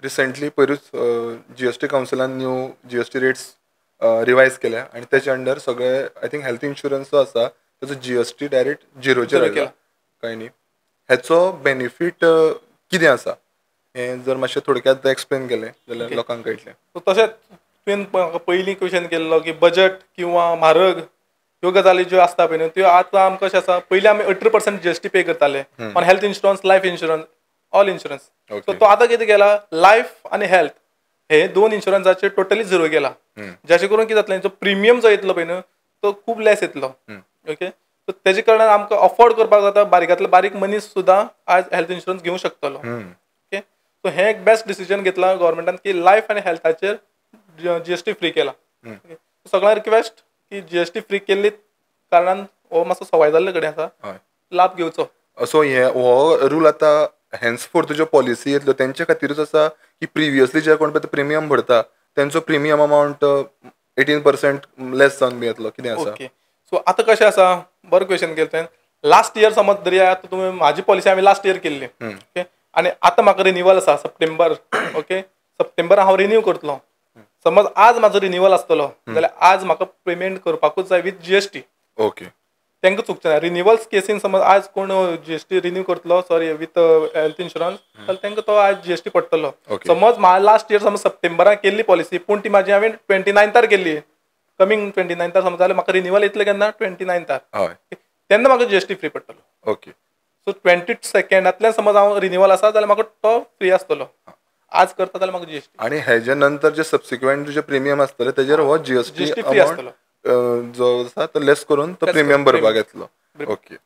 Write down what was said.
Recently पयरूच GST कावन्सिलान new GST rates revise केल्या आणि त्याच्या अंडर सगळे आय थिंक हेल्थ इन्शुरन्स जो आसा त्याचो GST डायरेक्ट झिरोचेर हाडला काय न्ही. हेचो बेनिफीट कितें आसा हें जर मातशें थोडक्यात एक्सप्लेन केलें जाल्यार लोकांक कळटलें. तशेंच तुवें पयलीं क्वेश्चन केल्लो की बजट किंवा म्हारग ह्यो गजाली ज्यो आसता पळय न्हू त्यो आतां आमकां कशें आसा पयलीं आमी 18% GST पे करताले on health insurance, life insurance, all insurance. So तो आतां कितें केला लायफ आनी हेल्थ हे दोन इन्शुरन्साचेर टोटली झिरो केला. जाचे करून कितें जातलें जो प्रिमियम जो येतलो पळय न्हू तो खूब लेस येतलो. ओके सो तेजे कारणान आमकां अफोर्ड करपाक जाता बारीकांतलो बारीक मनीस सुद्दां आज हेल्थ इन्शुरन्स घेवंक शकतलो. ओके सो हें एक बेस्ट डिसिजन घेतला गव्हर्मेंटान की लायफ आनी हेल्थाचेर GST फ्री केला. सगळ्यांक रिक्वेस्ट की GST फ्री केल्ली कारणान हो मातसो सवाय जाल्ले कडेन आसा लाभ घेवचो. सो हो रूल आतां हेन्सफोर्थ ज्यो पॉलिसी येतल्यो तेंचे खातीरूच आसा की प्रिवियसली जे कोण पळय प्रिमियम भरता तेंचो प्रिमियम अमावंट 18% लेस जावन बी येतलो कितें आसा. ओके सो आतां कशें आसा बरो क्वेश्चन केलो तुवें. लास्ट इयर समज जरी आतां तुमी म्हाजी पॉलिसी हांवें लास्ट इयर केल्ली ओके आनी आतां म्हाका रिन्यूवल आसा सप्टेंबर. ओके सप्टेंबर हांव रिन्यू करतलो. समज आज म्हाजो रिन्यूवल आसतलो जाल्यार आज म्हाका पेमेंट करपाकूच जाय विथ GST. ओके तांकां चुकचें ना. रिन्यूवल्स केसीन समज आज कोण GST रिन्यू करतलो सॉरी विथ हेल्थ इन्शुरन्स जाल्यार तांकां तो आज GST पडटलो. समज लास्ट इयर समज सप्टेंबराक केल्ली पॉलिसी पूण ती म्हाजी हांवें 29तार केल्ली कमिंग 29तार समज जाल्यार म्हाका रिन्यूवल येतलें केन्ना 29तार तेन्ना म्हाका GST फ्री पडटलो. ओके सो 22 समज हांव रिन्यूवल आसा जाल्यार म्हाका तो फ्री आसतलो. आज करता जाल्यार म्हाका GST आणि हेजे नंतर जे सबसिक्वेंट जे प्रिमियम आसतले तेजेर हो GST फ्री आसतलो. जो आसा तो लेस करून तो प्रिमियम भरपाक येतलो. ओके